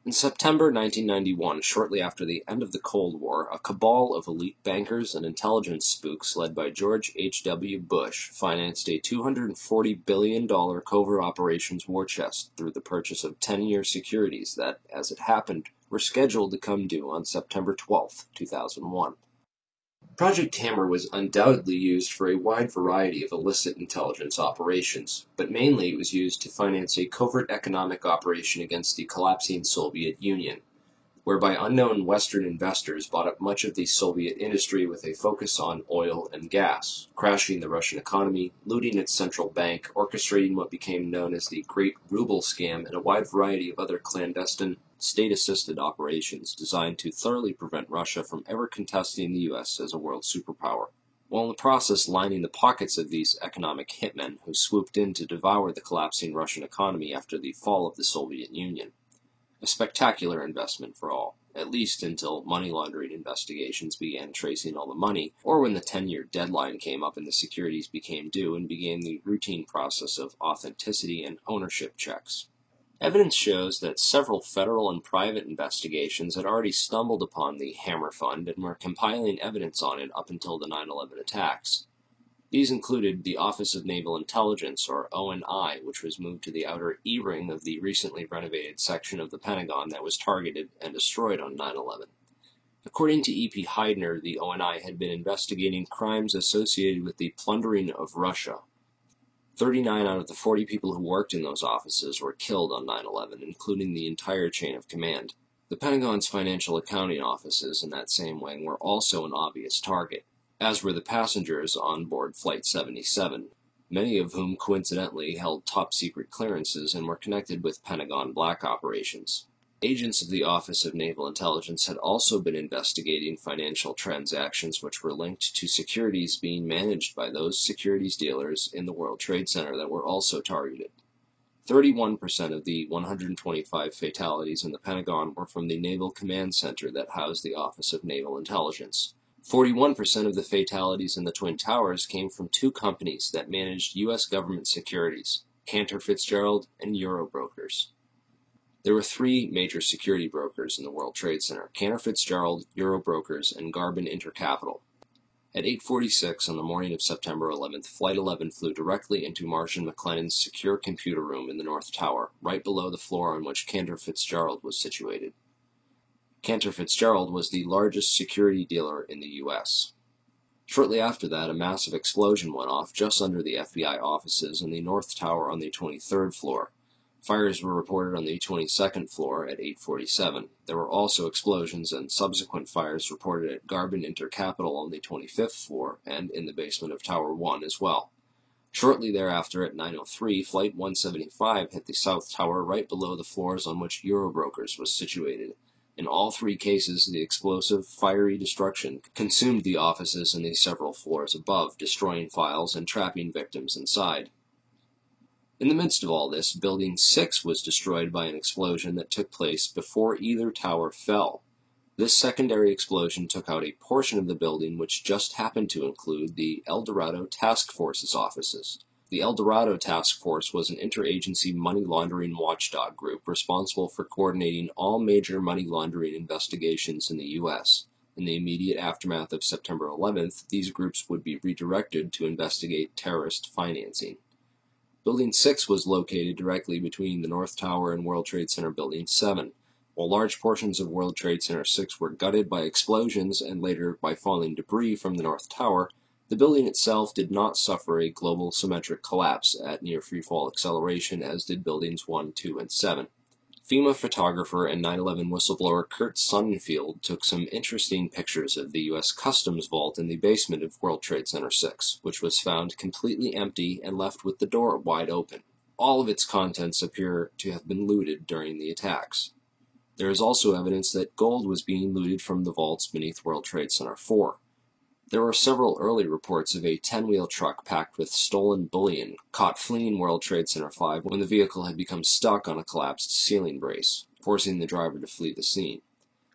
In September 1991, shortly after the end of the Cold War, a cabal of elite bankers and intelligence spooks led by George H. W. Bush financed a $240 billion covert operations war chest through the purchase of 10-year securities that, as it happened, were scheduled to come due on September 12, 2001. Project Hammer was undoubtedly used for a wide variety of illicit intelligence operations, but mainly it was used to finance a covert economic operation against the collapsing Soviet Union, whereby unknown Western investors bought up much of the Soviet industry with a focus on oil and gas, crashing the Russian economy, looting its central bank, orchestrating what became known as the Great Ruble Scam, and a wide variety of other clandestine, state-assisted operations designed to thoroughly prevent Russia from ever contesting the U.S. as a world superpower, while in the process lining the pockets of these economic hitmen who swooped in to devour the collapsing Russian economy after the fall of the Soviet Union. A spectacular investment for all, at least until money laundering investigations began tracing all the money, or when the 10-year deadline came up and the securities became due and began the routine process of authenticity and ownership checks. Evidence shows that several federal and private investigations had already stumbled upon the Hammer Fund and were compiling evidence on it up until the 9/11 attacks. These included the Office of Naval Intelligence, or ONI, which was moved to the outer E-ring of the recently renovated section of the Pentagon that was targeted and destroyed on 9/11. According to E.P. Heidner, the ONI had been investigating crimes associated with the plundering of Russia. 39 out of the 40 people who worked in those offices were killed on 9/11, including the entire chain of command. The Pentagon's financial accounting offices in that same wing were also an obvious target, as were the passengers on board Flight 77, many of whom coincidentally held top-secret clearances and were connected with Pentagon black operations. Agents of the Office of Naval Intelligence had also been investigating financial transactions which were linked to securities being managed by those securities dealers in the World Trade Center that were also targeted. 31% of the 125 fatalities in the Pentagon were from the Naval Command Center that housed the Office of Naval Intelligence. 41% of the fatalities in the Twin Towers came from two companies that managed U.S. government securities, Cantor Fitzgerald and Eurobrokers. There were three major security brokers in the World Trade Center: Cantor Fitzgerald, Eurobrokers, and Garbin Intercapital. At 8:46 on the morning of September 11th, Flight 11 flew directly into Marshall McLennan's secure computer room in the North Tower, right below the floor on which Cantor Fitzgerald was situated. Cantor Fitzgerald was the largest security dealer in the U.S. Shortly after that, a massive explosion went off just under the FBI offices in the North Tower on the 23rd floor. Fires were reported on the 22nd floor at 8:47. There were also explosions and subsequent fires reported at Garbin Intercapital on the 25th floor and in the basement of Tower 1 as well. Shortly thereafter, at 9:03, Flight 175 hit the South Tower right below the floors on which Eurobrokers was situated. In all three cases, the explosive, fiery destruction consumed the offices and the several floors above, destroying files and trapping victims inside. In the midst of all this, Building 6 was destroyed by an explosion that took place before either tower fell. This secondary explosion took out a portion of the building which just happened to include the El Dorado Task Force's offices. The El Dorado Task Force was an interagency money laundering watchdog group responsible for coordinating all major money laundering investigations in the U.S. In the immediate aftermath of September 11th, these groups would be redirected to investigate terrorist financing. Building 6 was located directly between the North Tower and World Trade Center Building 7. While large portions of World Trade Center 6 were gutted by explosions and later by falling debris from the North Tower, the building itself did not suffer a global symmetric collapse at near freefall acceleration as did Buildings 1, 2, and 7. FEMA photographer and 9/11 whistleblower Kurt Sonnenfeld took some interesting pictures of the U.S. Customs vault in the basement of World Trade Center 6, which was found completely empty and left with the door wide open. All of its contents appear to have been looted during the attacks. There is also evidence that gold was being looted from the vaults beneath World Trade Center 4. There were several early reports of a 10-wheel truck packed with stolen bullion caught fleeing World Trade Center 5 when the vehicle had become stuck on a collapsed ceiling brace, forcing the driver to flee the scene.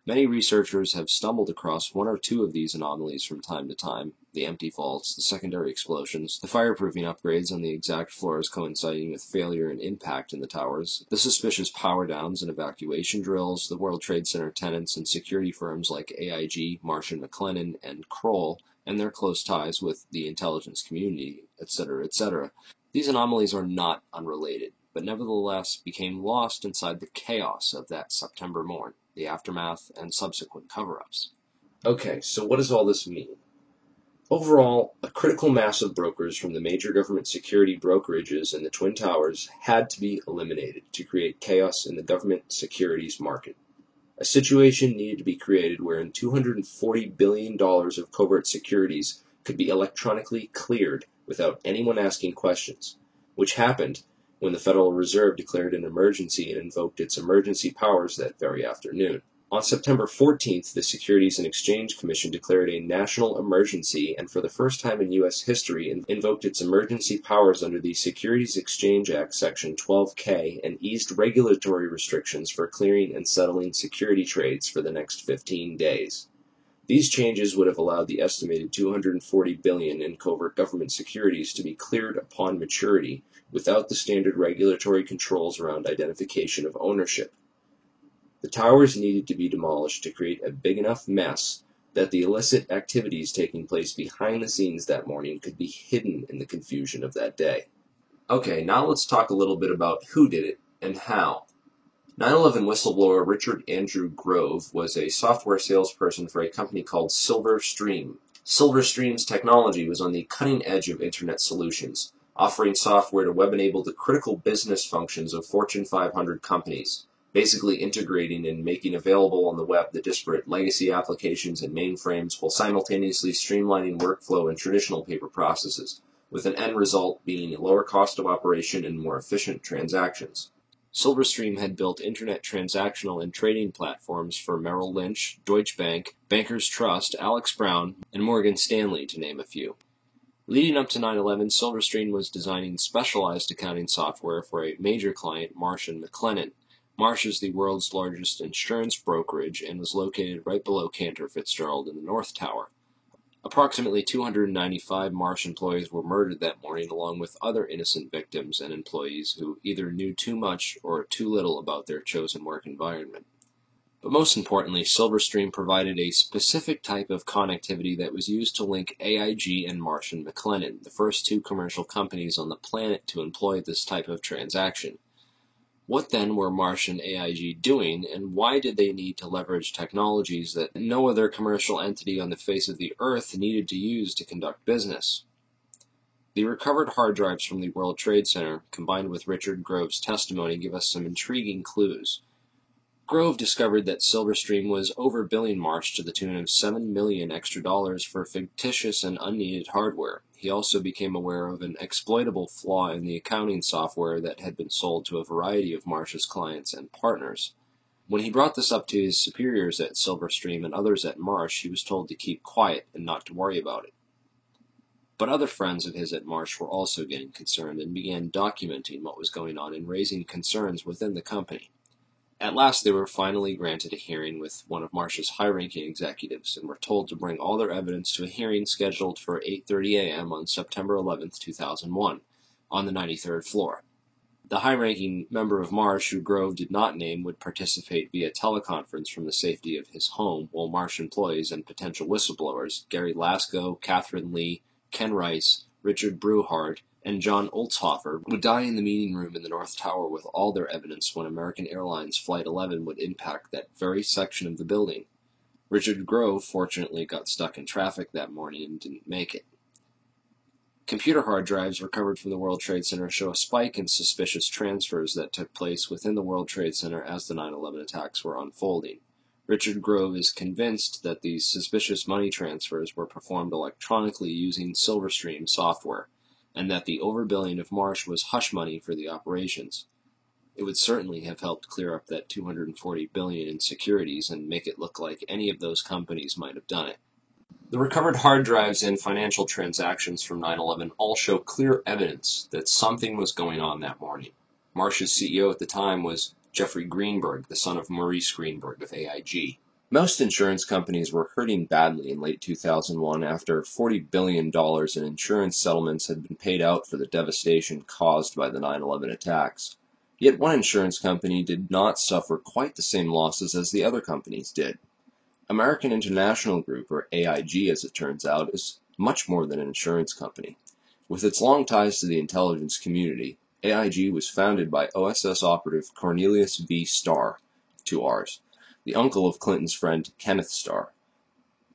Many researchers have stumbled across one or two of these anomalies from time to time: the empty vaults, the secondary explosions, the fireproofing upgrades on the exact floors coinciding with failure and impact in the towers, the suspicious power downs and evacuation drills, the World Trade Center tenants and security firms like AIG, Marsh & McLennan, and Kroll, and their close ties with the intelligence community, etc., etc. These anomalies are not unrelated, but nevertheless became lost inside the chaos of that September morn, the aftermath, and subsequent cover-ups. Okay, so what does all this mean? Overall, a critical mass of brokers from the major government security brokerages in the Twin Towers had to be eliminated to create chaos in the government securities market. A situation needed to be created wherein $240 billion of covert securities could be electronically cleared without anyone asking questions, which happened when the Federal Reserve declared an emergency and invoked its emergency powers that very afternoon. On September 14th, the Securities and Exchange Commission declared a national emergency and for the first time in U.S. history invoked its emergency powers under the Securities Exchange Act Section 12K and eased regulatory restrictions for clearing and settling security trades for the next 15 days. These changes would have allowed the estimated $240 billion in covert government securities to be cleared upon maturity without the standard regulatory controls around identification of ownership. The towers needed to be demolished to create a big enough mess that the illicit activities taking place behind the scenes that morning could be hidden in the confusion of that day. Okay, now let's talk a little bit about who did it and how. 9/11 whistleblower Richard Andrew Grove was a software salesperson for a company called Silverstream. Silverstream's technology was on the cutting edge of Internet solutions, offering software to web-enable the critical business functions of Fortune 500 companies, basically integrating and making available on the web the disparate legacy applications and mainframes while simultaneously streamlining workflow and traditional paper processes, with an end result being a lower cost of operation and more efficient transactions. Silverstream had built Internet transactional and trading platforms for Merrill Lynch, Deutsche Bank, Bankers Trust, Alex Brown, and Morgan Stanley, to name a few. Leading up to 9/11, Silverstream was designing specialized accounting software for a major client, Marsh & McLennan. Marsh is the world's largest insurance brokerage and was located right below Cantor Fitzgerald in the North Tower. Approximately 295 Marsh employees were murdered that morning, along with other innocent victims and employees who either knew too much or too little about their chosen work environment. But most importantly, Silverstream provided a specific type of connectivity that was used to link AIG and Marsh & McLennan, the first two commercial companies on the planet to employ this type of transaction. What then were Marsh and AIG doing, and why did they need to leverage technologies that no other commercial entity on the face of the earth needed to use to conduct business? The recovered hard drives from the World Trade Center, combined with Richard Grove's testimony, give us some intriguing clues. Grove discovered that Silverstream was overbilling Marsh to the tune of $7 million extra for fictitious and unneeded hardware. He also became aware of an exploitable flaw in the accounting software that had been sold to a variety of Marsh's clients and partners. When he brought this up to his superiors at Silverstream and others at Marsh, he was told to keep quiet and not to worry about it. But other friends of his at Marsh were also getting concerned and began documenting what was going on and raising concerns within the company. At last they were finally granted a hearing with one of Marsh's high-ranking executives and were told to bring all their evidence to a hearing scheduled for 8:30 a.m. on September 11, 2001, on the 93rd floor. The high-ranking member of Marsh, who Grove did not name, would participate via teleconference from the safety of his home, while Marsh employees and potential whistleblowers, Gary Lasko, Catherine Lee, Ken Rice, Richard Breuhardt, and John Oltzhofer, would die in the meeting room in the North Tower with all their evidence when American Airlines Flight 11 would impact that very section of the building. Richard Grove fortunately got stuck in traffic that morning and didn't make it. Computer hard drives recovered from the World Trade Center show a spike in suspicious transfers that took place within the World Trade Center as the 9/11 attacks were unfolding. Richard Grove is convinced that these suspicious money transfers were performed electronically using Silverstream software, and that the overbilling of Marsh was hush money for the operations. It would certainly have helped clear up that $240 billion in securities and make it look like any of those companies might have done it. The recovered hard drives and financial transactions from 9/11 all show clear evidence that something was going on that morning. Marsh's CEO at the time was Jeffrey Greenberg, the son of Maurice Greenberg of AIG. Most insurance companies were hurting badly in late 2001 after $40 billion in insurance settlements had been paid out for the devastation caused by the 9/11 attacks. Yet one insurance company did not suffer quite the same losses as the other companies did. American International Group, or AIG as it turns out, is much more than an insurance company. With its long ties to the intelligence community, AIG was founded by OSS operative Cornelius V. Starr, 2 Rs, the uncle of Clinton's friend Kenneth Starr.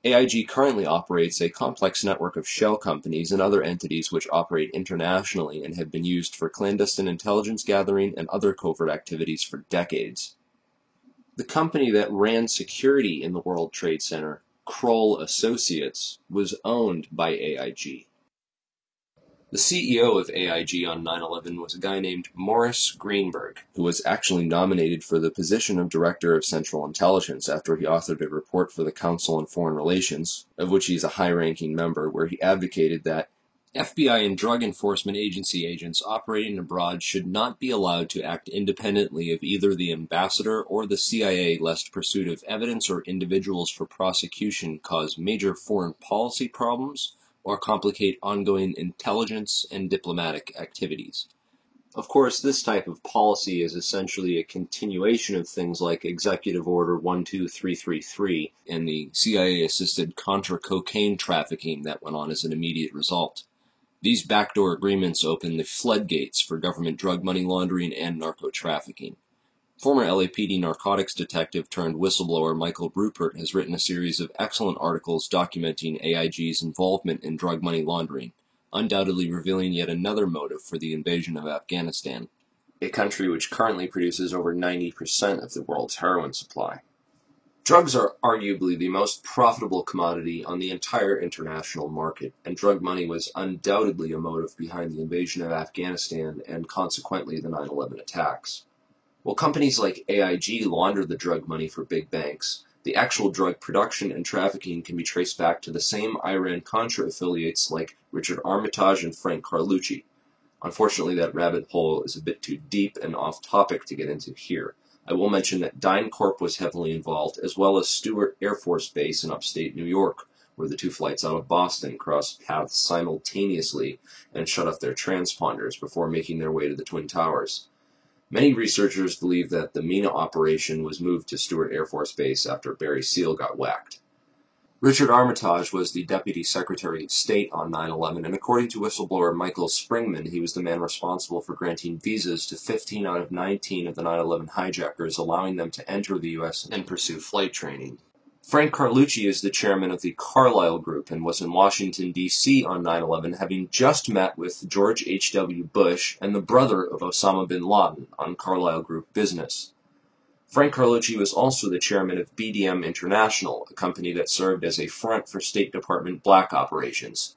AIG currently operates a complex network of shell companies and other entities which operate internationally and have been used for clandestine intelligence gathering and other covert activities for decades. The company that ran security in the World Trade Center, Kroll Associates, was owned by AIG. The CEO of AIG on 9/11 was a guy named Morris Greenberg, who was actually nominated for the position of Director of Central Intelligence after he authored a report for the Council on Foreign Relations, of which he is a high-ranking member, where he advocated that FBI and Drug Enforcement Agency agents operating abroad should not be allowed to act independently of either the ambassador or the CIA, lest pursuit of evidence or individuals for prosecution cause major foreign policy problems or complicate ongoing intelligence and diplomatic activities. Of course, this type of policy is essentially a continuation of things like Executive Order 12333 and the CIA-assisted Contra cocaine trafficking that went on as an immediate result. These backdoor agreements open the floodgates for government drug money laundering and narco-trafficking. Former LAPD narcotics detective turned whistleblower Michael Ruppert has written a series of excellent articles documenting AIG's involvement in drug money laundering, undoubtedly revealing yet another motive for the invasion of Afghanistan, a country which currently produces over 90% of the world's heroin supply. Drugs are arguably the most profitable commodity on the entire international market, and drug money was undoubtedly a motive behind the invasion of Afghanistan and consequently the 9/11 attacks. While companies like AIG launder the drug money for big banks, the actual drug production and trafficking can be traced back to the same Iran-Contra affiliates like Richard Armitage and Frank Carlucci. Unfortunately, that rabbit hole is a bit too deep and off-topic to get into here. I will mention that DynCorp was heavily involved, as well as Stewart Air Force Base in upstate New York, where the two flights out of Boston crossed paths simultaneously and shut off their transponders before making their way to the Twin Towers. Many researchers believe that the MENA operation was moved to Stewart Air Force Base after Barry Seal got whacked. Richard Armitage was the Deputy Secretary of State on 9/11, and according to whistleblower Michael Springman, he was the man responsible for granting visas to 15 out of 19 of the 9/11 hijackers, allowing them to enter the U.S. and pursue flight training. Frank Carlucci is the chairman of the Carlyle Group and was in Washington, D.C. on 9/11, having just met with George H.W. Bush and the brother of Osama bin Laden on Carlyle Group business. Frank Carlucci was also the chairman of BDM International, a company that served as a front for State Department black operations.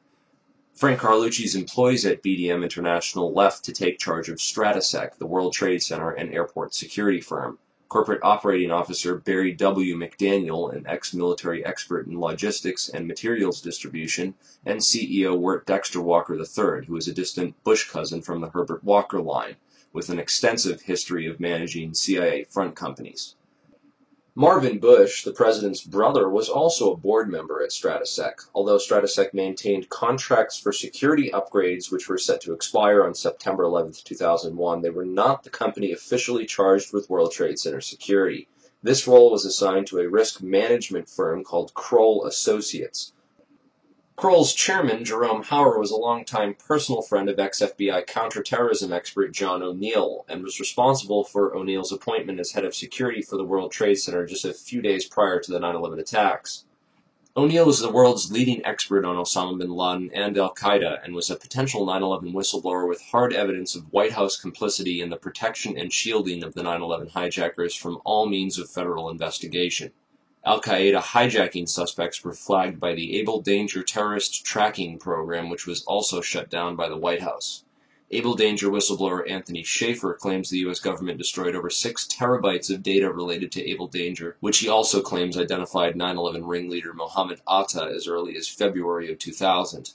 Frank Carlucci's employees at BDM International left to take charge of Stratesec, the World Trade Center and airport security firm. Corporate Operating Officer Barry W. McDaniel, an ex-military expert in logistics and materials distribution, and CEO Wirt Dexter Walker III, who is a distant Bush cousin from the Herbert Walker line, with an extensive history of managing CIA front companies. Marvin Bush, the president's brother, was also a board member at Stratesec, although Stratesec maintained contracts for security upgrades which were set to expire on September 11, 2001. They were not the company officially charged with World Trade Center security. This role was assigned to a risk management firm called Kroll Associates. Kroll's chairman, Jerome Hauer, was a longtime personal friend of ex-FBI counterterrorism expert John O'Neill and was responsible for O'Neill's appointment as head of security for the World Trade Center just a few days prior to the 9/11 attacks. O'Neill was the world's leading expert on Osama bin Laden and al-Qaeda and was a potential 9/11 whistleblower with hard evidence of White House complicity in the protection and shielding of the 9/11 hijackers from all means of federal investigation. Al-Qaeda hijacking suspects were flagged by the Able Danger terrorist tracking program, which was also shut down by the White House. Able Danger whistleblower Anthony Schaefer claims the U.S. government destroyed over 6 terabytes of data related to Able Danger, which he also claims identified 9/11 ringleader Mohammed Atta as early as February of 2000.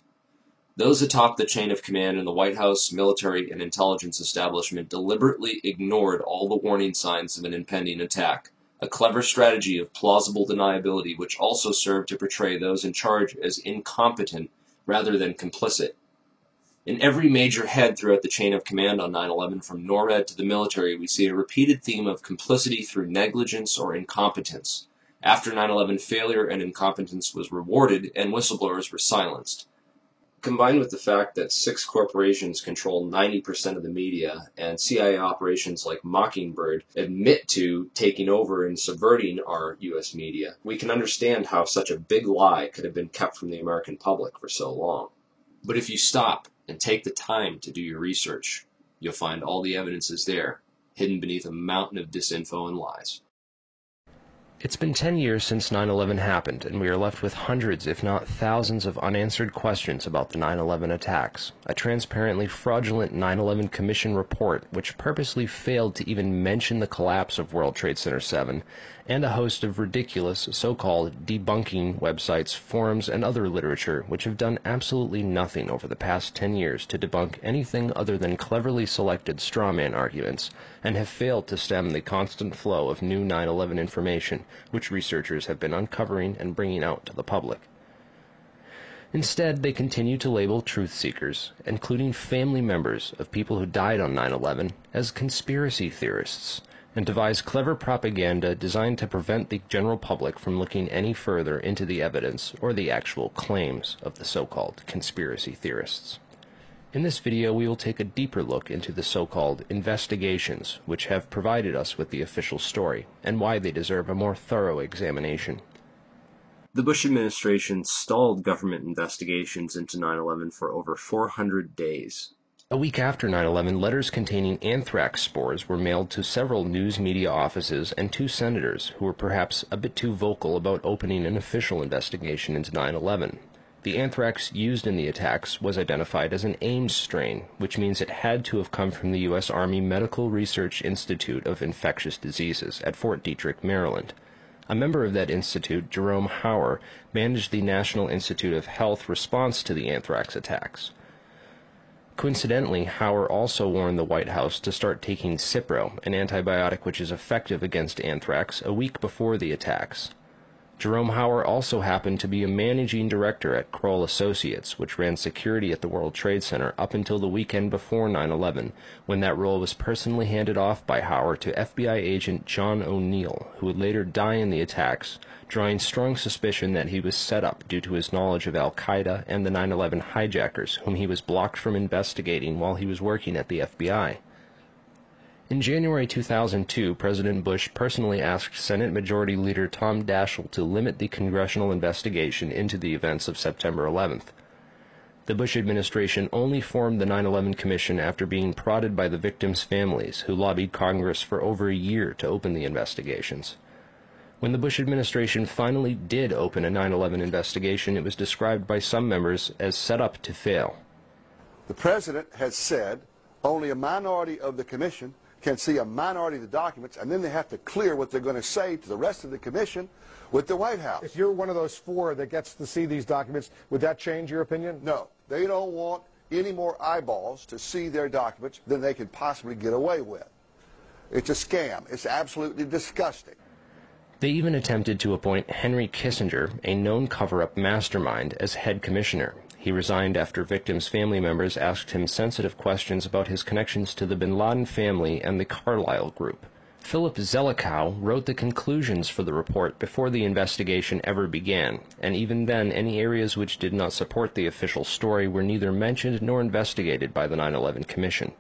Those atop the chain of command in the White House, military, and intelligence establishment deliberately ignored all the warning signs of an impending attack. a clever strategy of plausible deniability which also served to portray those in charge as incompetent rather than complicit. In every major head throughout the chain of command on 9/11, from NORAD to the military, we see a repeated theme of complicity through negligence or incompetence. After 9/11, failure and incompetence was rewarded, and whistleblowers were silenced. Combined with the fact that 6 corporations control 90% of the media, and CIA operations like Mockingbird admit to taking over and subverting our U.S. media, we can understand how such a big lie could have been kept from the American public for so long. But if you stop and take the time to do your research, you'll find all the evidence is there, hidden beneath a mountain of disinfo and lies. It's been 10 years since 9/11 happened, and we are left with hundreds, if not thousands, of unanswered questions about the 9/11 attacks. A transparently fraudulent 9/11 Commission report, which purposely failed to even mention the collapse of World Trade Center 7, and a host of ridiculous, so-called debunking websites, forums, and other literature, which have done absolutely nothing over the past 10 years to debunk anything other than cleverly selected strawman arguments, and have failed to stem the constant flow of new 9/11 information, which researchers have been uncovering and bringing out to the public. Instead, they continue to label truth seekers, including family members of people who died on 9/11, as conspiracy theorists, and devise clever propaganda designed to prevent the general public from looking any further into the evidence or the actual claims of the so-called conspiracy theorists. In this video, we will take a deeper look into the so-called investigations, which have provided us with the official story, and why they deserve a more thorough examination. The Bush administration stalled government investigations into 9/11 for over 400 days. A week after 9/11, letters containing anthrax spores were mailed to several news media offices and 2 senators who were perhaps a bit too vocal about opening an official investigation into 9/11. The anthrax used in the attacks was identified as an Ames strain, which means it had to have come from the U.S. Army Medical Research Institute of Infectious Diseases at Fort Detrick, Maryland. A member of that institute, Jerome Hauer, managed the National Institute of Health response to the anthrax attacks. Coincidentally, Hauer also warned the White House to start taking Cipro, an antibiotic which is effective against anthrax, a week before the attacks. Jerome Hauer also happened to be a managing director at Kroll Associates, which ran security at the World Trade Center up until the weekend before 9/11, when that role was personally handed off by Hauer to FBI agent John O'Neill, who would later die in the attacks, drawing strong suspicion that he was set up due to his knowledge of Al-Qaeda and the 9/11 hijackers, whom he was blocked from investigating while he was working at the FBI. In January 2002, President Bush personally asked Senate Majority Leader Tom Daschle to limit the congressional investigation into the events of September 11th. The Bush administration only formed the 9/11 Commission after being prodded by the victims' families, who lobbied Congress for over a year to open the investigations. When the Bush administration finally did open a 9/11 investigation, it was described by some members as set up to fail. The President has said only a minority of the Commission can see a minority of the documents, and then they have to clear what they're going to say to the rest of the Commission with the White House. If you're one of those 4 that gets to see these documents, would that change your opinion? No. They don't want any more eyeballs to see their documents than they can possibly get away with. It's a scam. It's absolutely disgusting. They even attempted to appoint Henry Kissinger, a known cover-up mastermind, as head commissioner. He resigned after victims' family members asked him sensitive questions about his connections to the bin Laden family and the Carlyle Group. Philip Zelikow wrote the conclusions for the report before the investigation ever began, and even then any areas which did not support the official story were neither mentioned nor investigated by the 9/11 Commission.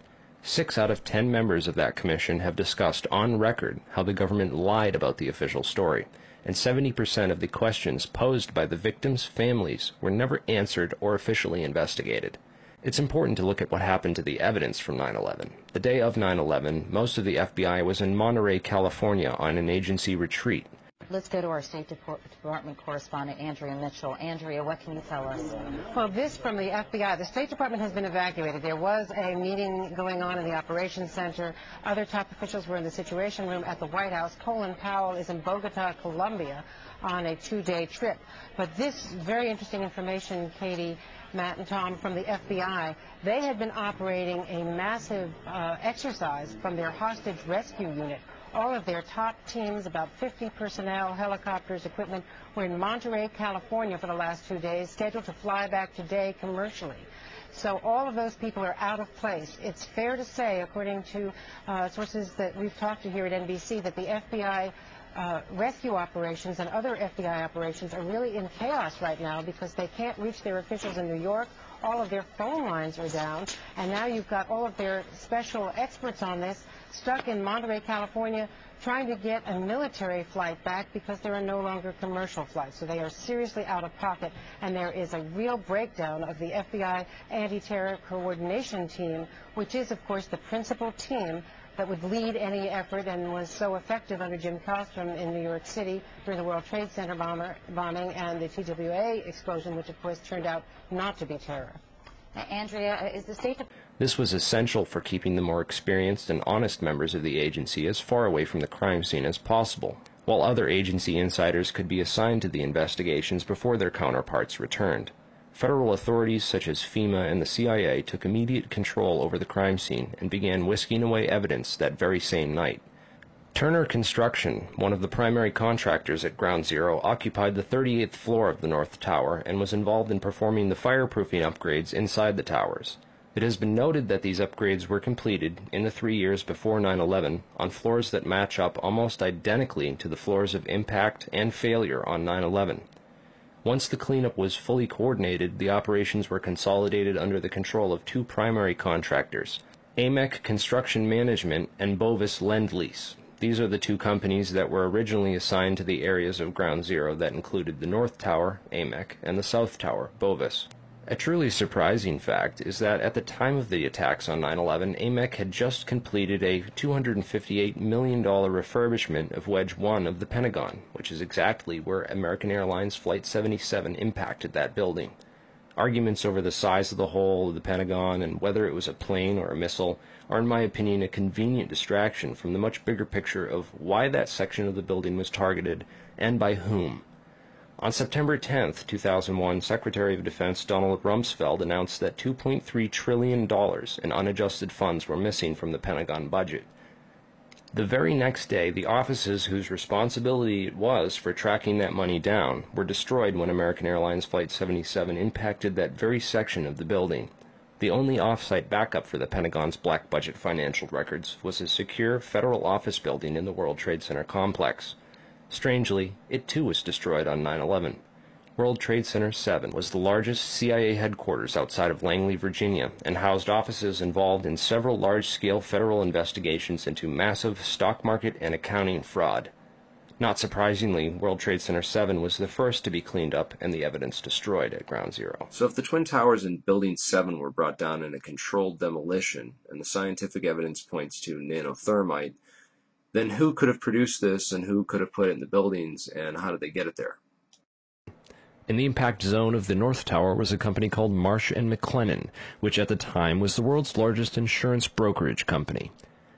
6 out of 10 members of that commission have discussed on record how the government lied about the official story, and 70% of the questions posed by the victims' families were never answered or officially investigated. It's important to look at what happened to the evidence from 9/11. The day of 9/11, most of the FBI was in Monterey, California on an agency retreat. Let's go to our State Department correspondent, Andrea Mitchell. Andrea, what can you tell us? Well, this from the FBI. The State Department has been evacuated. There was a meeting going on in the Operations Center. Other top officials were in the Situation Room at the White House. Colin Powell is in Bogota, Colombia, on a 2-day trip. But this very interesting information, Katie, Matt, and Tom, from the FBI, they had been operating a massive exercise from their hostage rescue unit All of their top teams, about 50 personnel, helicopters, equipment, were in Monterey, California for the last 2 days, scheduled to fly back today commercially. So all of those people are out of place. It's fair to say, according to sources that we've talked to here at NBC, that the FBI rescue operations and other FBI operations are really in chaos right now because they can't reach their officials in New York. All of their phone lines are down, and now you've got all of their special experts on this stuck in Monterey, California, trying to get a military flight back because there are no longer commercial flights. So they are seriously out of pocket, and there is a real breakdown of the FBI anti-terror coordination team, which is, of course, the principal team that would lead any effort and was so effective under Jim Kallstrom in New York City during the World Trade Center bombing and the TWA explosion, which, of course, turned out not to be terror. Andrea, is the State Department... This was essential for keeping the more experienced and honest members of the agency as far away from the crime scene as possible, while other agency insiders could be assigned to the investigations before their counterparts returned. Federal authorities such as FEMA and the CIA took immediate control over the crime scene and began whisking away evidence that very same night. Turner Construction, one of the primary contractors at Ground Zero, occupied the 38th floor of the North Tower and was involved in performing the fireproofing upgrades inside the towers. It has been noted that these upgrades were completed in the 3 years before 9/11 on floors that match up almost identically to the floors of impact and failure on 9/11. Once the cleanup was fully coordinated, the operations were consolidated under the control of two primary contractors, AMEC Construction Management and Bovis Lend-Lease. These are the two companies that were originally assigned to the areas of Ground Zero that included the North Tower, AMEC, and the South Tower, Bovis. A truly surprising fact is that at the time of the attacks on 9/11, AMEC had just completed a $258 million refurbishment of Wedge 1 of the Pentagon, which is exactly where American Airlines Flight 77 impacted that building. Arguments over the size of the hole of the Pentagon and whether it was a plane or a missile are, in my opinion, a convenient distraction from the much bigger picture of why that section of the building was targeted and by whom. On September 10, 2001, Secretary of Defense Donald Rumsfeld announced that $2.3 trillion in unadjusted funds were missing from the Pentagon budget. The very next day, the offices whose responsibility it was for tracking that money down were destroyed when American Airlines Flight 77 impacted that very section of the building. The only off-site backup for the Pentagon's black budget financial records was a secure federal office building in the World Trade Center complex. Strangely, it too was destroyed on 9/11. World Trade Center 7 was the largest CIA headquarters outside of Langley, Virginia, and housed offices involved in several large-scale federal investigations into massive stock market and accounting fraud. Not surprisingly, World Trade Center 7 was the first to be cleaned up and the evidence destroyed at Ground Zero. So if the Twin Towers in Building 7 were brought down in a controlled demolition, and the scientific evidence points to nanothermite, then who could have produced this, and who could have put it in the buildings, and how did they get it there? In the impact zone of the North Tower was a company called Marsh & McLennan, which at the time was the world's largest insurance brokerage company.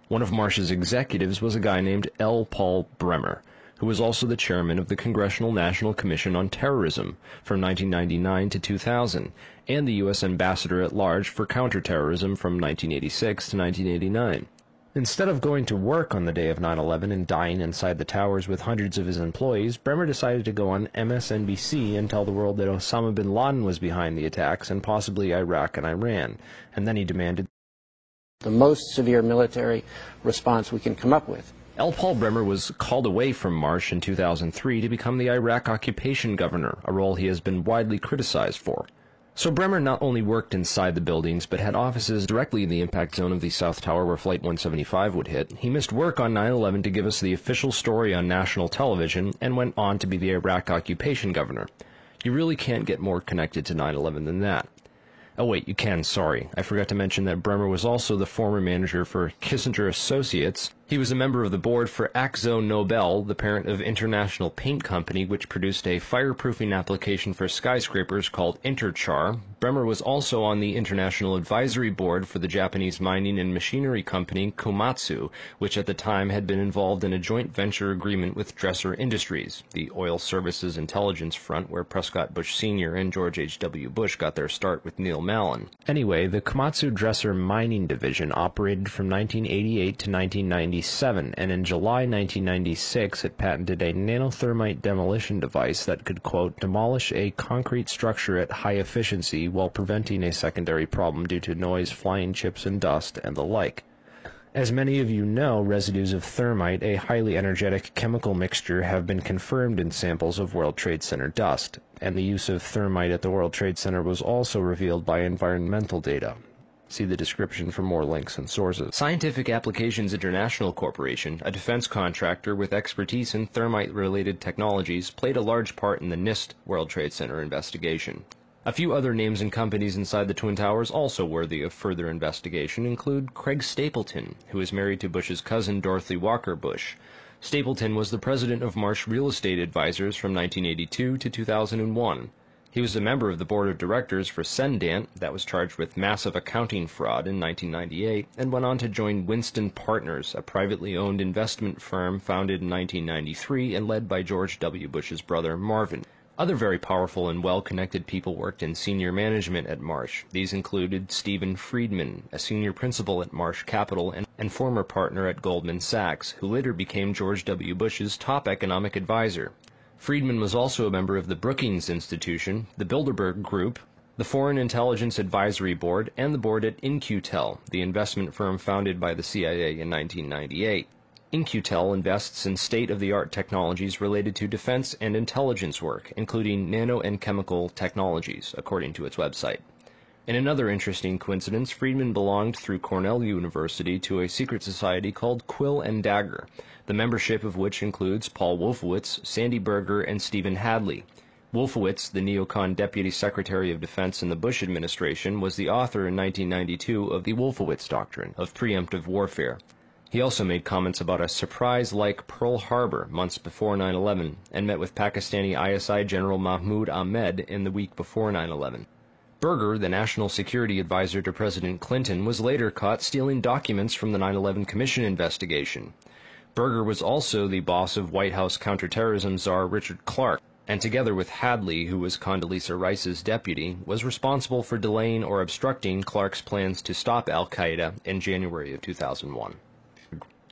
One of Marsh's executives was a guy named L. Paul Bremer, who was also the chairman of the Congressional National Commission on Terrorism from 1999 to 2000, and the U.S. ambassador at large for counterterrorism from 1986 to 1989. Instead of going to work on the day of 9/11 and dying inside the towers with hundreds of his employees, Bremer decided to go on MSNBC and tell the world that Osama bin Laden was behind the attacks and possibly Iraq and Iran, and then he demanded the most severe military response we can come up with. L. Paul Bremer was called away from Marsh in 2003 to become the Iraq occupation governor, a role he has been widely criticized for. So Bremer not only worked inside the buildings, but had offices directly in the impact zone of the South Tower where Flight 175 would hit. He missed work on 9/11 to give us the official story on national television, and went on to be the Iraq occupation governor. You really can't get more connected to 9/11 than that. Oh wait, you can, sorry. I forgot to mention that Bremer was also the former manager for Kissinger Associates. He was a member of the board for Akzo Nobel, the parent of International Paint Company, which produced a fireproofing application for skyscrapers called Interchar. Bremer was also on the International Advisory Board for the Japanese mining and machinery company Komatsu, which at the time had been involved in a joint venture agreement with Dresser Industries, the oil services intelligence front where Prescott Bush Sr. and George H.W. Bush got their start with Neil Mallon. Anyway, the Komatsu Dresser mining division operated from 1988 to 1990 1997, and in July 1996 it patented a nanothermite demolition device that could, quote, demolish a concrete structure at high efficiency while preventing a secondary problem due to noise, flying chips and dust, and the like. As many of you know, residues of thermite, a highly energetic chemical mixture, have been confirmed in samples of World Trade Center dust, and the use of thermite at the World Trade Center was also revealed by environmental data. See the description for more links and sources. Scientific Applications International Corporation, a defense contractor with expertise in thermite-related technologies, played a large part in the NIST World Trade Center investigation. A few other names and companies inside the Twin Towers also worthy of further investigation include Craig Stapleton, who is married to Bush's cousin Dorothy Walker Bush. Stapleton was the president of Marsh Real Estate Advisors from 1982 to 2001. He was a member of the board of directors for Cendant, that was charged with massive accounting fraud in 1998, and went on to join Winston Partners, a privately owned investment firm founded in 1993 and led by George W. Bush's brother Marvin. Other very powerful and well-connected people worked in senior management at Marsh. These included Stephen Friedman, a senior principal at Marsh Capital and former partner at Goldman Sachs, who later became George W. Bush's top economic advisor. Friedman was also a member of the Brookings Institution, the Bilderberg Group, the Foreign Intelligence Advisory Board, and the board at In-Q-Tel, the investment firm founded by the CIA in 1998. In-Q-Tel invests in state-of-the-art technologies related to defense and intelligence work, including nano and chemical technologies, according to its website. In another interesting coincidence, Friedman belonged through Cornell University to a secret society called Quill and Dagger, the membership of which includes Paul Wolfowitz, Sandy Berger, and Stephen Hadley. Wolfowitz, the neocon Deputy Secretary of Defense in the Bush administration, was the author in 1992 of the Wolfowitz Doctrine of preemptive warfare. He also made comments about a surprise-like Pearl Harbor months before 9/11 and met with Pakistani ISI General Mahmoud Ahmed in the week before 9/11. Berger, the national security advisor to President Clinton, was later caught stealing documents from the 9/11 Commission investigation. Berger was also the boss of White House counterterrorism czar Richard Clarke, and together with Hadley, who was Condoleezza Rice's deputy, was responsible for delaying or obstructing Clarke's plans to stop al-Qaeda in January of 2001.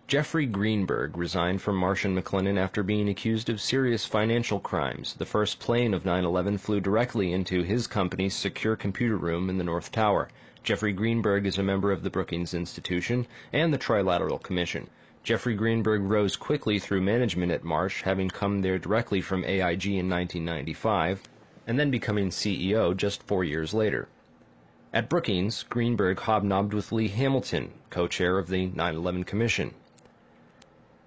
Jeffrey Greenberg resigned from Marsh & McLennan after being accused of serious financial crimes. The first plane of 9/11 flew directly into his company's secure computer room in the North Tower. Jeffrey Greenberg is a member of the Brookings Institution and the Trilateral Commission. Jeffrey Greenberg rose quickly through management at Marsh, having come there directly from AIG in 1995, and then becoming CEO just 4 years later. At Brookings, Greenberg hobnobbed with Lee Hamilton, co-chair of the 9/11 Commission.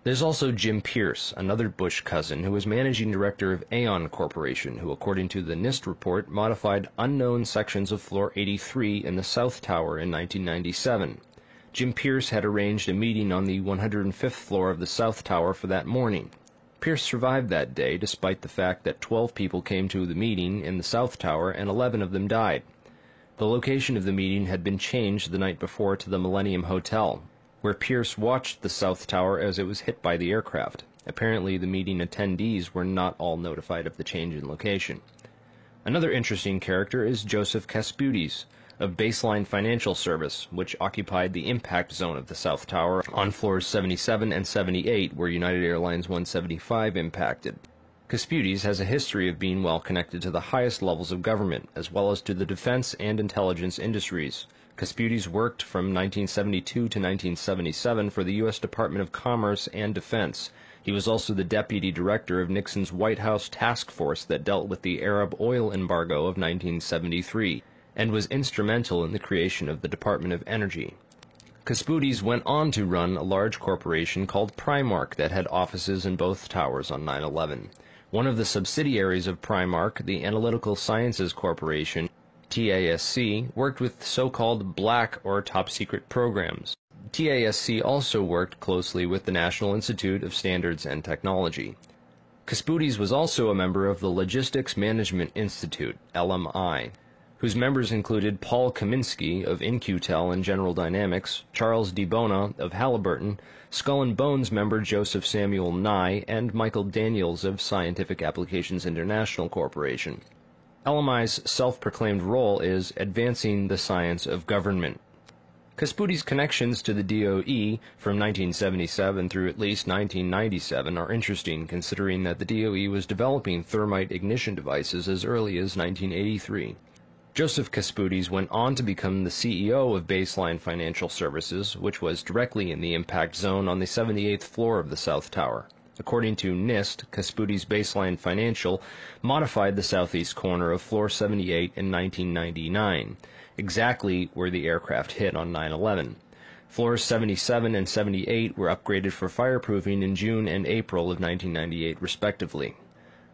There's also Jim Pierce, another Bush cousin, who was managing director of Aon Corporation, who, according to the NIST report, modified unknown sections of Floor 83 in the South Tower in 1997. Jim Pierce had arranged a meeting on the 105th floor of the South Tower for that morning. Pierce survived that day, despite the fact that 12 people came to the meeting in the South Tower and 11 of them died. The location of the meeting had been changed the night before to the Millennium Hotel, where Pierce watched the South Tower as it was hit by the aircraft. Apparently, the meeting attendees were not all notified of the change in location. Another interesting character is Joseph Kasputis, of Baseline Financial Service, which occupied the impact zone of the South Tower on floors 77 and 78, where United Airlines 175 impacted. Kasputis has a history of being well connected to the highest levels of government, as well as to the defense and intelligence industries. Kasputis worked from 1972 to 1977 for the U.S. Department of Commerce and Defense. He was also the deputy director of Nixon's White House task force that dealt with the Arab oil embargo of 1973, and was instrumental in the creation of the Department of Energy. Kasputis went on to run a large corporation called Primark that had offices in both towers on 9/11. One of the subsidiaries of Primark, the Analytical Sciences Corporation, TASC, worked with so-called black or top-secret programs. TASC also worked closely with the National Institute of Standards and Technology. Kasputis was also a member of the Logistics Management Institute, LMI, whose members included Paul Kaminsky of In-Q-Tel and General Dynamics, Charles DiBona of Halliburton, Skull and Bones member Joseph Samuel Nye, and Michael Daniels of Scientific Applications International Corporation. LMI's self-proclaimed role is advancing the science of government. Casputi's connections to the DOE from 1977 through at least 1997 are interesting, considering that the DOE was developing thermite ignition devices as early as 1983. Joseph Casputes went on to become the CEO of Baseline Financial Services, which was directly in the impact zone on the 78th floor of the South Tower. According to NIST, Casputes Baseline Financial modified the southeast corner of Floor 78 in 1999, exactly where the aircraft hit on 9/11. Floors 77 and 78 were upgraded for fireproofing in June and April of 1998, respectively.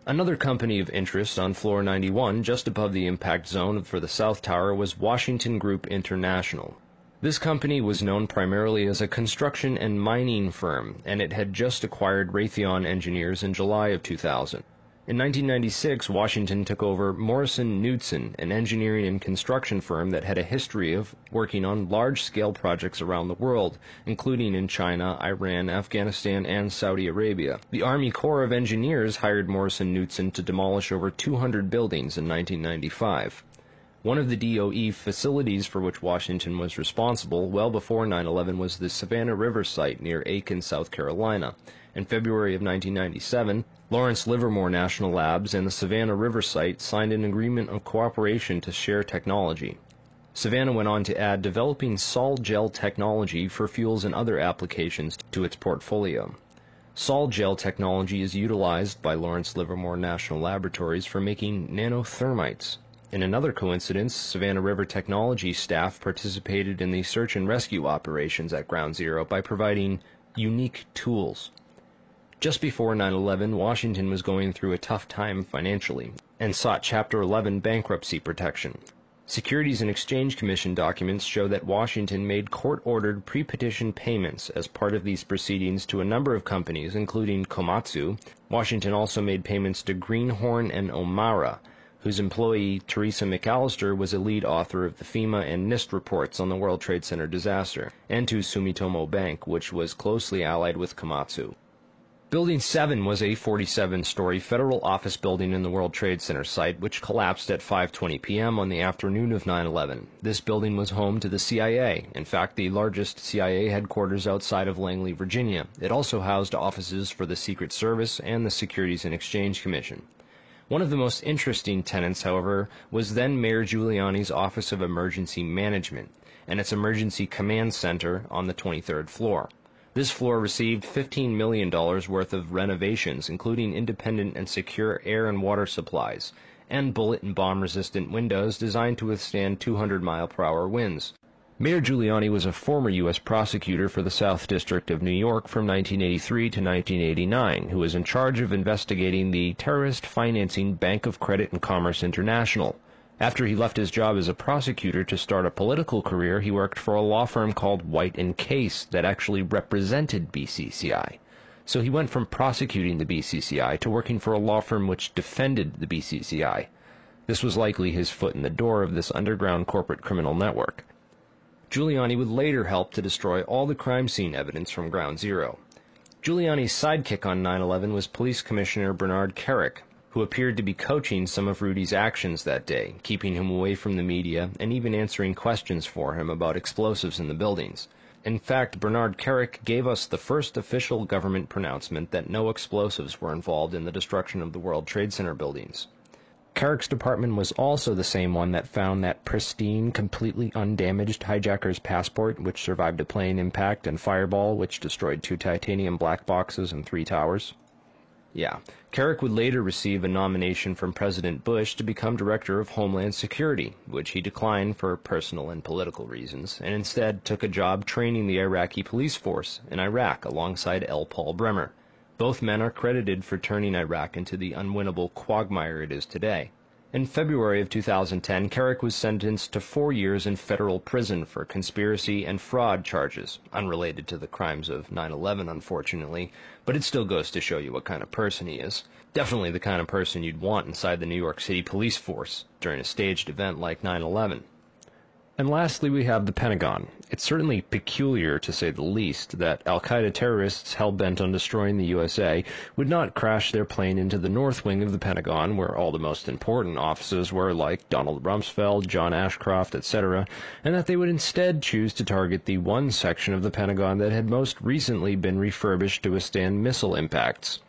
Another company of interest on Floor 91, just above the impact zone for the South Tower, was Washington Group International. This company was known primarily as a construction and mining firm, and it had just acquired Raytheon Engineers in July of 2000. In 1996, Washington took over Morrison Knudsen, an engineering and construction firm that had a history of working on large-scale projects around the world, including in China, Iran, Afghanistan, and Saudi Arabia. The Army Corps of Engineers hired Morrison Knudsen to demolish over 200 buildings in 1995. One of the DOE facilities for which Washington was responsible well before 9/11 was the Savannah River site near Aiken, South Carolina. In February of 1997, Lawrence Livermore National Labs and the Savannah River site signed an agreement of cooperation to share technology. Savannah went on to add developing sol gel technology for fuels and other applications to its portfolio. Sol gel technology is utilized by Lawrence Livermore National Laboratories for making nanothermites. In another coincidence, Savannah River Technology staff participated in the search and rescue operations at Ground Zero by providing unique tools. Just before 9/11, Washington was going through a tough time financially and sought Chapter 11 bankruptcy protection. Securities and Exchange Commission documents show that Washington made court-ordered pre-petition payments as part of these proceedings to a number of companies, including Komatsu. Washington also made payments to Greenhorn and Omara, whose employee, Teresa McAllister, was a lead author of the FEMA and NIST reports on the World Trade Center disaster, and to Sumitomo Bank, which was closely allied with Komatsu. Building 7 was a 47-story federal office building in the World Trade Center site, which collapsed at 5:20 p.m. on the afternoon of 9/11. This building was home to the CIA, in fact the largest CIA headquarters outside of Langley, Virginia. It also housed offices for the Secret Service and the Securities and Exchange Commission. One of the most interesting tenants, however, was then Mayor Giuliani's Office of Emergency Management and its Emergency Command Center on the 23rd floor. This floor received $15 million worth of renovations, including independent and secure air and water supplies, and bullet and bomb-resistant windows designed to withstand 200-mile-per-hour winds. Mayor Giuliani was a former U.S. prosecutor for the South District of New York from 1983 to 1989, who was in charge of investigating the terrorist financing Bank of Credit and Commerce International. After he left his job as a prosecutor to start a political career, he worked for a law firm called White & Case that actually represented BCCI. So he went from prosecuting the BCCI to working for a law firm which defended the BCCI. This was likely his foot in the door of this underground corporate criminal network. Giuliani would later help to destroy all the crime scene evidence from Ground Zero. Giuliani's sidekick on 9/11 was Police Commissioner Bernard Kerik, who appeared to be coaching some of Rudy's actions that day, keeping him away from the media and even answering questions for him about explosives in the buildings. In fact, Bernard Kerik gave us the first official government pronouncement that no explosives were involved in the destruction of the World Trade Center buildings. Kerik's department was also the same one that found that pristine, completely undamaged hijacker's passport, which survived a plane impact, and Fireball, which destroyed 2 titanium black boxes and 3 towers. Yeah, Kerik would later receive a nomination from President Bush to become Director of Homeland Security, which he declined for personal and political reasons, and instead took a job training the Iraqi police force in Iraq alongside L. Paul Bremer. Both men are credited for turning Iraq into the unwinnable quagmire it is today. In February of 2010, Kerik was sentenced to 4 years in federal prison for conspiracy and fraud charges, unrelated to the crimes of 9/11, unfortunately, but it still goes to show you what kind of person he is. Definitely the kind of person you'd want inside the New York City police force during a staged event like 9/11. And lastly, we have the Pentagon. It's certainly peculiar, to say the least, that al-Qaeda terrorists hell-bent on destroying the USA would not crash their plane into the north wing of the Pentagon, where all the most important offices were, like Donald Rumsfeld, John Ashcroft, etc., and that they would instead choose to target the one section of the Pentagon that had most recently been refurbished to withstand missile impacts.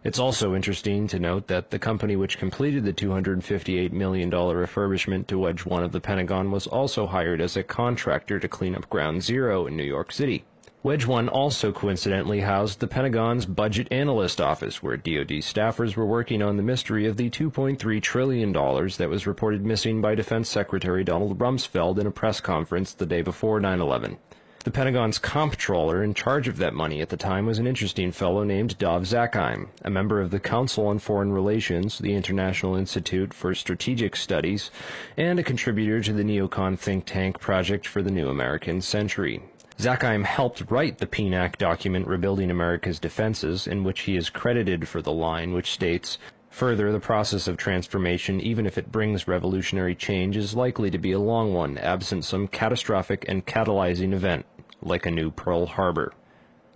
It's also interesting to note that the company which completed the $258 million refurbishment to Wedge 1 of the Pentagon was also hired as a contractor to clean up Ground Zero in New York City. Wedge 1 also coincidentally housed the Pentagon's Budget Analyst Office, where DoD staffers were working on the mystery of the $2.3 trillion that was reported missing by Defense Secretary Donald Rumsfeld in a press conference the day before 9/11. The Pentagon's comptroller in charge of that money at the time was an interesting fellow named Dov Zakheim, a member of the Council on Foreign Relations, the International Institute for Strategic Studies, and a contributor to the neocon think tank Project for the New American Century. Zakheim helped write the PNAC document Rebuilding America's Defenses, in which he is credited for the line which states, "Further, the process of transformation, even if it brings revolutionary change, is likely to be a long one, absent some catastrophic and catalyzing event, like a new Pearl Harbor."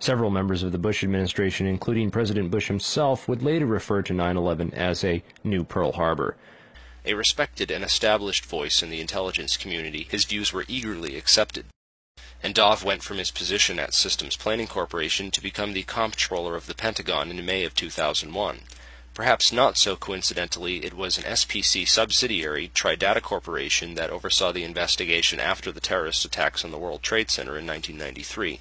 Several members of the Bush administration, including President Bush himself, would later refer to 9/11 as a new Pearl Harbor. A respected and established voice in the intelligence community, his views were eagerly accepted. And Dov went from his position at Systems Planning Corporation to become the comptroller of the Pentagon in May of 2001. Perhaps not so coincidentally, it was an SPC subsidiary, Tridata Corporation, that oversaw the investigation after the terrorist attacks on the World Trade Center in 1993.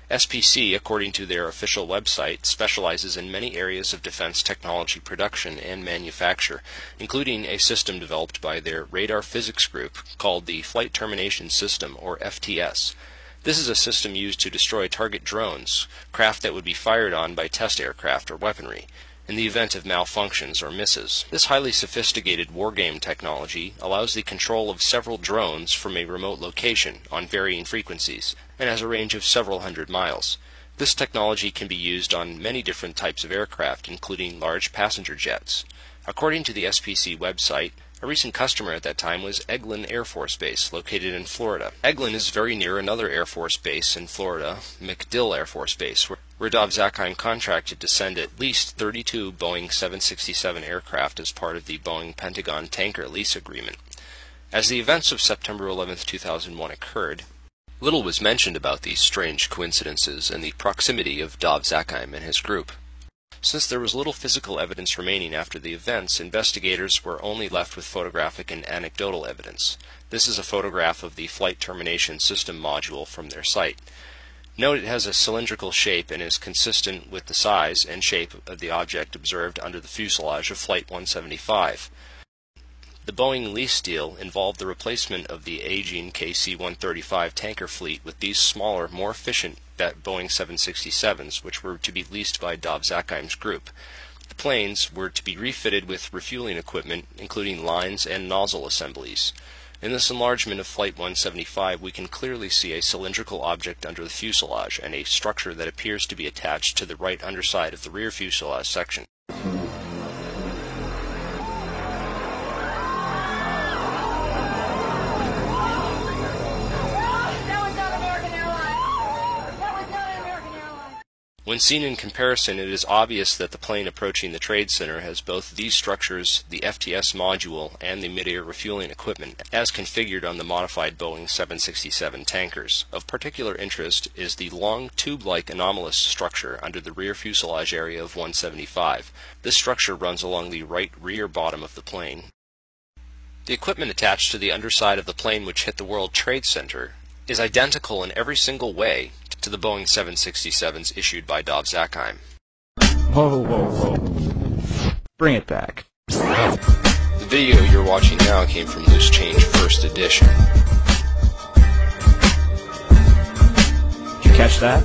SPC, according to their official website, specializes in many areas of defense technology production and manufacture, including a system developed by their radar physics group called the Flight Termination System, or FTS. This is a system used to destroy target drones, craft that would be fired on by test aircraft or weaponry, in the event of malfunctions or misses. This highly sophisticated wargame technology allows the control of several drones from a remote location on varying frequencies and has a range of several hundred miles. This technology can be used on many different types of aircraft, including large passenger jets. According to the SPC website, a recent customer at that time was Eglin Air Force Base, located in Florida. Eglin is very near another Air Force base in Florida, MacDill Air Force Base, where Dov Zakheim contracted to send at least 32 Boeing 767 aircraft as part of the Boeing Pentagon tanker lease agreement. As the events of September 11, 2001 occurred, little was mentioned about these strange coincidences and the proximity of Dov Zakheim and his group. Since there was little physical evidence remaining after the events, investigators were only left with photographic and anecdotal evidence. This is a photograph of the Flight Termination System module from their site. Note it has a cylindrical shape and is consistent with the size and shape of the object observed under the fuselage of Flight 175. The Boeing lease deal involved the replacement of the aging KC-135 tanker fleet with these smaller, more efficient Boeing 767s, which were to be leased by Dov Zakheim's group. The planes were to be refitted with refueling equipment, including lines and nozzle assemblies. In this enlargement of Flight 175, we can clearly see a cylindrical object under the fuselage and a structure that appears to be attached to the right underside of the rear fuselage section. When seen in comparison, it is obvious that the plane approaching the Trade Center has both these structures, the FTS module, and the mid-air refueling equipment, as configured on the modified Boeing 767 tankers. Of particular interest is the long tube-like anomalous structure under the rear fuselage area of 175. This structure runs along the right rear bottom of the plane. The equipment attached to the underside of the plane which hit the World Trade Center is identical in every single way to the Boeing 767s issued by Dov Zakheim. Whoa, whoa, whoa. Bring it back. The video you're watching now came from Loose Change First Edition. Did you catch that?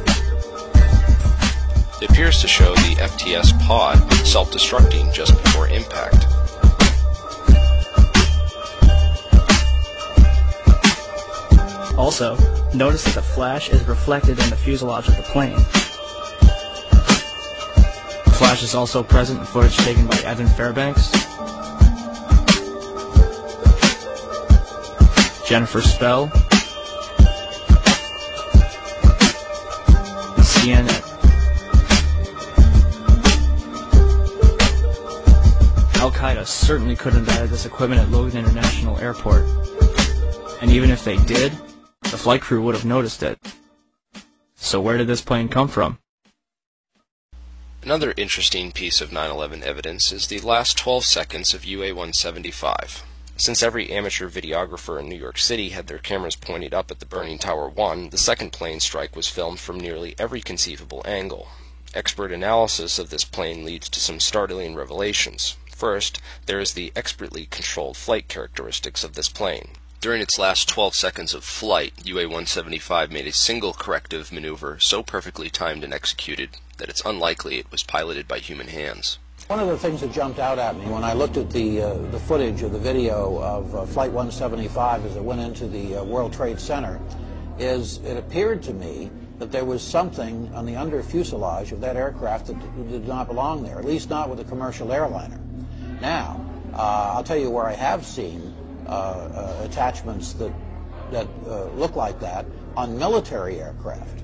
It appears to show the FTS pod self-destructing just before impact. Also, notice that the flash is reflected in the fuselage of the plane. The flash is also present in footage taken by Evan Fairbanks, Jennifer Spell, CNN. Al-Qaeda certainly couldn't have added this equipment at Logan International Airport. And even if they did, the flight crew would have noticed it. So where did this plane come from? Another interesting piece of 9/11 evidence is the last 12 seconds of UA-175. Since every amateur videographer in New York City had their cameras pointed up at the burning Tower 1, the second plane strike was filmed from nearly every conceivable angle. Expert analysis of this plane leads to some startling revelations. First, there is the expertly controlled flight characteristics of this plane. During its last 12 seconds of flight, UA-175 made a single corrective maneuver so perfectly timed and executed that it's unlikely it was piloted by human hands. One of the things that jumped out at me when I looked at the footage of the video of Flight 175 as it went into the World Trade Center is it appeared to me that there was something on the under fuselage of that aircraft that did not belong there, at least not with a commercial airliner. Now, I'll tell you where I have seen attachments that look like that on military aircraft.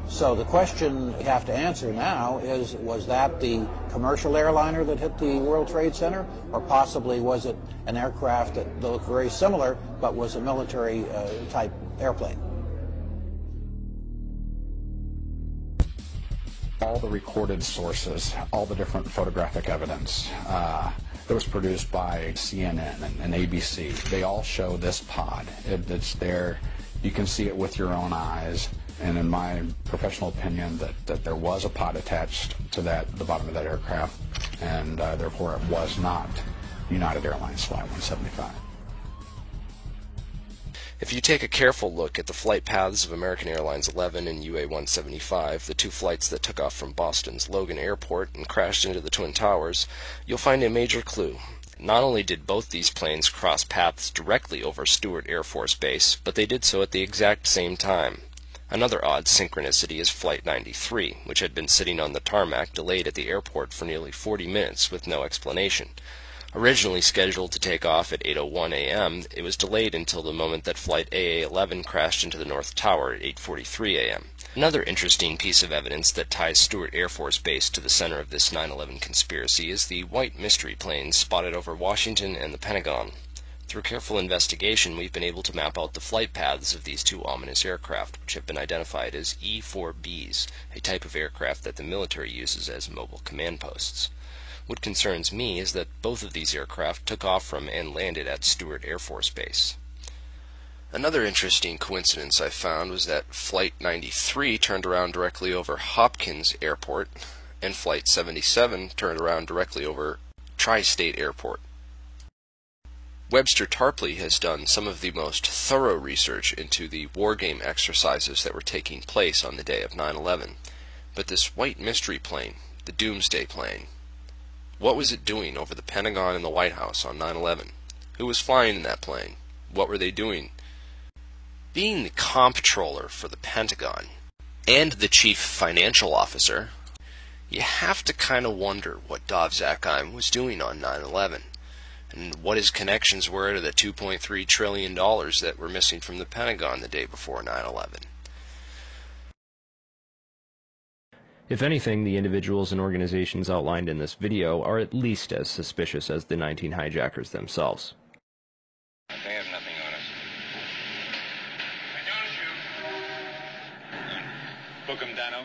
So the question you have to answer now is, was that the commercial airliner that hit the World Trade Center, or possibly was it an aircraft that looked very similar but was a military type airplane? All the recorded sources, all the different photographic evidence that was produced by CNN and ABC, they all show this pod. It's there. You can see it with your own eyes. And in my professional opinion, that there was a pod attached to the bottom of that aircraft, and therefore it was not United Airlines Flight 175. If you take a careful look at the flight paths of American Airlines 11 and UA-175, the two flights that took off from Boston's Logan Airport and crashed into the Twin Towers, you'll find a major clue. Not only did both these planes cross paths directly over Stewart Air Force Base, but they did so at the exact same time. Another odd synchronicity is Flight 93, which had been sitting on the tarmac delayed at the airport for nearly 40 minutes with no explanation. Originally scheduled to take off at 8:01 a.m., it was delayed until the moment that Flight AA-11 crashed into the North Tower at 8:43 a.m. Another interesting piece of evidence that ties Stewart Air Force Base to the center of this 9/11 conspiracy is the white mystery planes spotted over Washington and the Pentagon. Through careful investigation, we've been able to map out the flight paths of these two ominous aircraft, which have been identified as E-4Bs, a type of aircraft that the military uses as mobile command posts. What concerns me is that both of these aircraft took off from and landed at Stewart Air Force Base. Another interesting coincidence I found was that Flight 93 turned around directly over Hopkins Airport, and Flight 77 turned around directly over Tri-State Airport. Webster Tarpley has done some of the most thorough research into the wargame exercises that were taking place on the day of 9/11. But this white mystery plane, the Doomsday plane, what was it doing over the Pentagon and the White House on 9/11? Who was flying in that plane? What were they doing? Being the comptroller for the Pentagon and the chief financial officer, you have to kind of wonder what Dov Zakheim was doing on 9/11. And what his connections were to the $2.3 trillion that were missing from the Pentagon the day before 9/11. If anything, the individuals and organizations outlined in this video are at least as suspicious as the 19 hijackers themselves. They have nothing on us. I don't shoot. Book 'em, Dano.